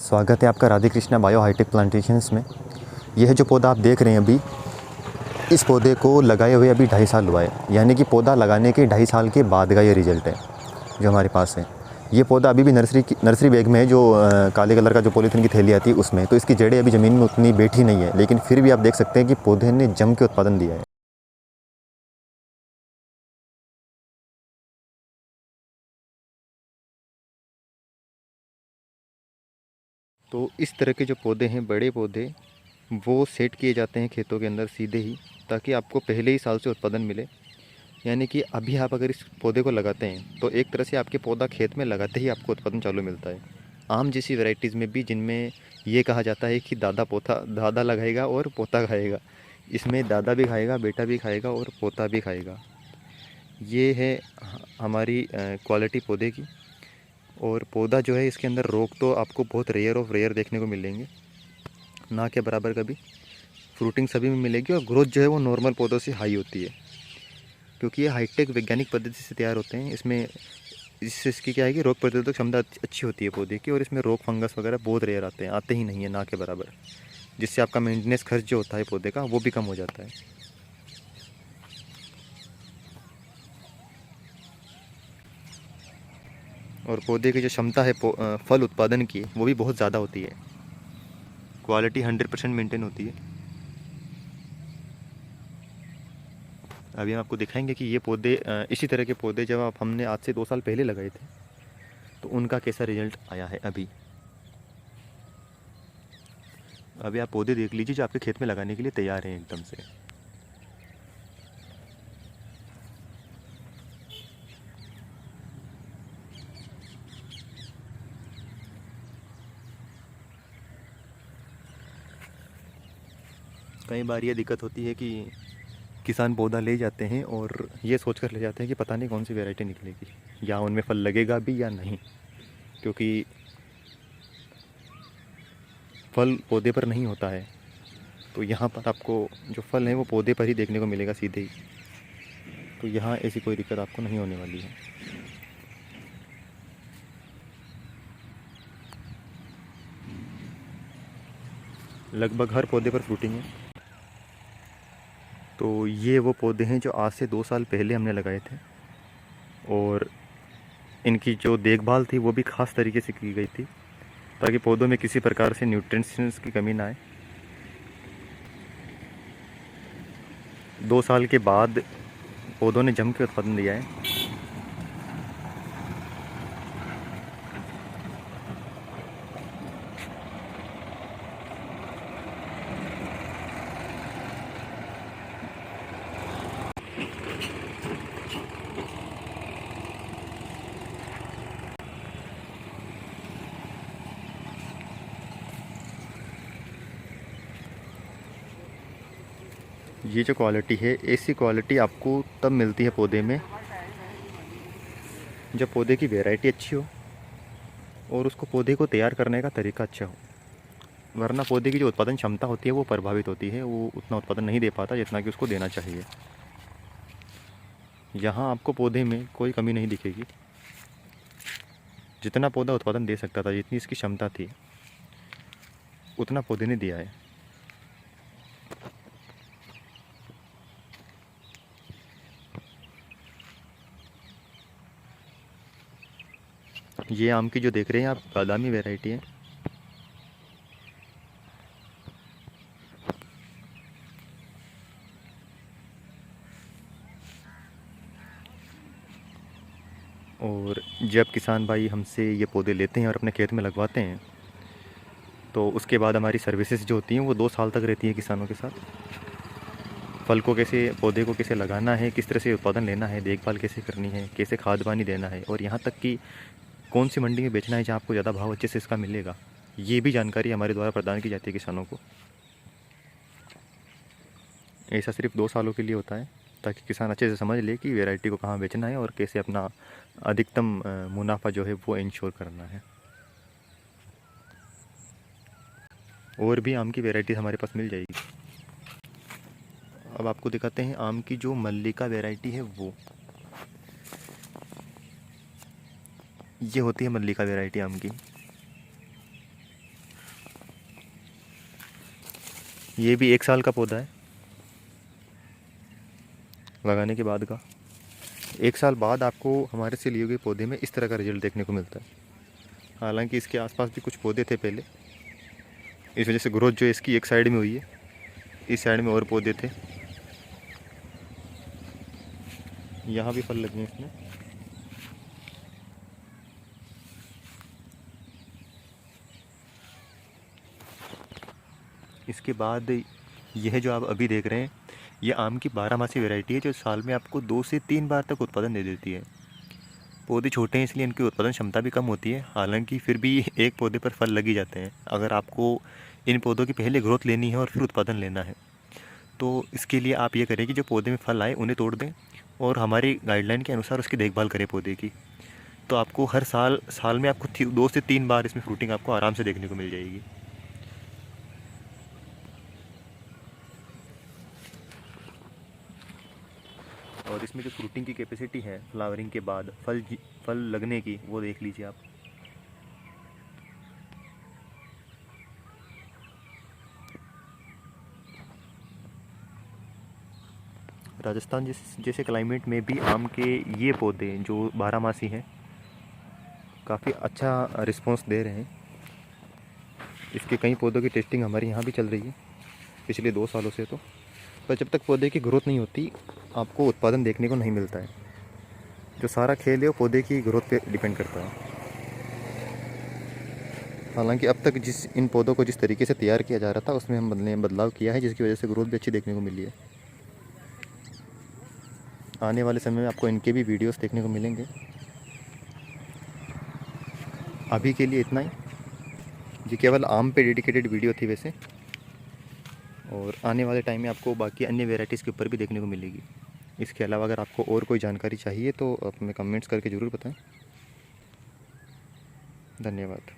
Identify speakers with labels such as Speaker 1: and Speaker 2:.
Speaker 1: स्वागत है आपका Radhe Krishna bio hitech plantations में। यह जो पौधा आप देख रहे हैं अभी, इस पौधे को लगाए हुए अभी 2.5 साल हुआ है, यानी कि पौधा लगाने के 2.5 साल के बाद का ये रिज़ल्ट है जो हमारे पास है। ये पौधा अभी भी नर्सरी बैग में है, जो काले कलर का जो पॉलीथीन की थैली आती है उसमें। तो इसकी जड़ें अभी ज़मीन में उतनी बैठी नहीं है, लेकिन फिर भी आप देख सकते हैं कि पौधे ने जम के उत्पादन दिया है। तो इस तरह के जो पौधे हैं, बड़े पौधे, वो सेट किए जाते हैं खेतों के अंदर सीधे ही, ताकि आपको पहले ही साल से उत्पादन मिले। यानी कि अभी आप अगर इस पौधे को लगाते हैं तो एक तरह से आपके पौधा खेत में लगाते ही आपको उत्पादन चालू मिलता है। आम जैसी वैरायटीज़ में भी, जिनमें ये कहा जाता है कि दादा लगाएगा और पोता खाएगा, इसमें दादा भी खाएगा, बेटा भी खाएगा और पोता भी खाएगा। ये है हमारी क्वालिटी पौधे की। और पौधा जो है, इसके अंदर रोग तो आपको बहुत रेयर ऑफ रेयर देखने को मिलेंगे, ना के बराबर कभी। फ्रूटिंग सभी में मिलेगी और ग्रोथ जो है वो नॉर्मल पौधों से हाई होती है, क्योंकि ये हाईटेक वैज्ञानिक पद्धति से तैयार होते हैं। इससे इसकी क्या है कि रोग प्रतिरोधक क्षमता अच्छी होती है पौधे की, और इसमें रोग फंगस वगैरह बहुत रेयर आते ही नहीं है, ना के बराबर। जिससे आपका मेंटेनेंस खर्च जो होता है पौधे का, वो भी कम हो जाता है। और पौधे की जो क्षमता है फल उत्पादन की, वो भी बहुत ज़्यादा होती है। क्वालिटी 100% मेंटेन होती है। अभी हम आपको दिखाएंगे कि ये पौधे, इसी तरह के पौधे जब हमने आज से 2 साल पहले लगाए थे, तो उनका कैसा रिजल्ट आया है। अभी आप पौधे देख लीजिए जो आपके खेत में लगाने के लिए तैयार हैं एकदम से। कई बार ये दिक्कत होती है कि किसान पौधा ले जाते हैं और ये सोच कर ले जाते हैं कि पता नहीं कौन सी वैरायटी निकलेगी, या उनमें फल लगेगा भी या नहीं, क्योंकि फल पौधे पर नहीं होता है। तो यहाँ पर आपको जो फल है वो पौधे पर ही देखने को मिलेगा सीधे ही। तो यहाँ ऐसी कोई दिक्कत आपको नहीं होने वाली है। लगभग हर पौधे पर फ्रूटिंग है। तो ये वो पौधे हैं जो आज से 2 साल पहले हमने लगाए थे, और इनकी जो देखभाल थी वो भी ख़ास तरीके से की गई थी, ताकि पौधों में किसी प्रकार से न्यूट्रिएंट्स की कमी ना आए। 2 साल के बाद पौधों ने जम के उत्पादन दिया है। ये जो क्वालिटी है, ऐसी क्वालिटी आपको तब मिलती है पौधे में जब पौधे की वैरायटी अच्छी हो और उसको पौधे को तैयार करने का तरीका अच्छा हो। वरना पौधे की जो उत्पादन क्षमता होती है वो प्रभावित होती है, वो उतना उत्पादन नहीं दे पाता जितना कि उसको देना चाहिए। यहाँ आपको पौधे में कोई कमी नहीं दिखेगी। जितना पौधा उत्पादन दे सकता था, जितनी इसकी क्षमता थी, उतना पौधे ने दिया है। ये आम की जो देख रहे हैं आप, बादामी वैरायटी है। और जब किसान भाई हमसे ये पौधे लेते हैं और अपने खेत में लगवाते हैं, तो उसके बाद हमारी सर्विसेज जो होती हैं वो 2 साल तक रहती हैं किसानों के साथ। फल को कैसे, पौधे को कैसे लगाना है, किस तरह से उत्पादन लेना है, देखभाल कैसे करनी है, कैसे खाद पानी देना है, और यहाँ तक कि कौन सी मंडी में बेचना है जहाँ आपको ज़्यादा भाव अच्छे से इसका मिलेगा, ये भी जानकारी हमारे द्वारा प्रदान की जाती है किसानों को। ऐसा सिर्फ 2 सालों के लिए होता है, ताकि किसान अच्छे से समझ ले कि वैरायटी को कहाँ बेचना है और कैसे अपना अधिकतम मुनाफा जो है वो इंश्योर करना है। और भी आम की वैरायटी हमारे पास मिल जाएगी। अब आपको दिखाते हैं आम की जो मल्लिका वैरायटी है वो। ये होती है मल्लिका वैरायटी आम की। ये भी 1 साल का पौधा है लगाने के बाद का। 1 साल बाद आपको हमारे से लिए हुए पौधे में इस तरह का रिजल्ट देखने को मिलता है। हालांकि इसके आसपास भी कुछ पौधे थे पहले, इस वजह से ग्रोथ जो है इसकी एक साइड में हुई है, इस साइड में और पौधे थे। यहाँ भी फल लगे हैं इसमें। इसके बाद यह जो आप अभी देख रहे हैं, ये आम की 12 मासी वैरायटी है जो साल में आपको 2 से 3 बार तक उत्पादन दे देती है। पौधे छोटे हैं इसलिए इनकी उत्पादन क्षमता भी कम होती है, हालांकि फिर भी एक पौधे पर फल लग ही जाते हैं। अगर आपको इन पौधों की पहले ग्रोथ लेनी है और फिर उत्पादन लेना है, तो इसके लिए आप ये करें कि जो पौधे में फल आए उन्हें तोड़ दें और हमारी गाइडलाइन के अनुसार उसकी देखभाल करें पौधे की। तो आपको हर साल में आपको 2 से 3 बार इसमें फ्रूटिंग आपको आराम से देखने को मिल जाएगी। और इसमें जो फ्रूटिंग की कैपेसिटी है फ्लावरिंग के बाद फल लगने की, वो देख लीजिए आप। राजस्थान जैसे क्लाइमेट में भी आम के ये पौधे जो 12 मासी हैं काफ़ी अच्छा रिस्पांस दे रहे हैं। इसके कई पौधों की टेस्टिंग हमारे यहाँ भी चल रही है पिछले 2 सालों से। तो पर जब तक पौधे की ग्रोथ नहीं होती आपको उत्पादन देखने को नहीं मिलता है। जो सारा खेल है वो पौधे की ग्रोथ पे डिपेंड करता है। हालांकि अब तक इन पौधों को जिस तरीके से तैयार किया जा रहा था उसमें हम बदलाव किया है, जिसकी वजह से ग्रोथ भी अच्छी देखने को मिली है। आने वाले समय में आपको इनके भी वीडियोस देखने को मिलेंगे। अभी के लिए इतना ही। ये केवल आम पे डेडिकेटेड वीडियो थी वैसे, और आने वाले टाइम में आपको बाकी अन्य वेराइटीज़ के ऊपर भी देखने को मिलेगी। इसके अलावा अगर आपको और कोई जानकारी चाहिए तो आप हमें कमेंट्स करके ज़रूर बताएं। धन्यवाद।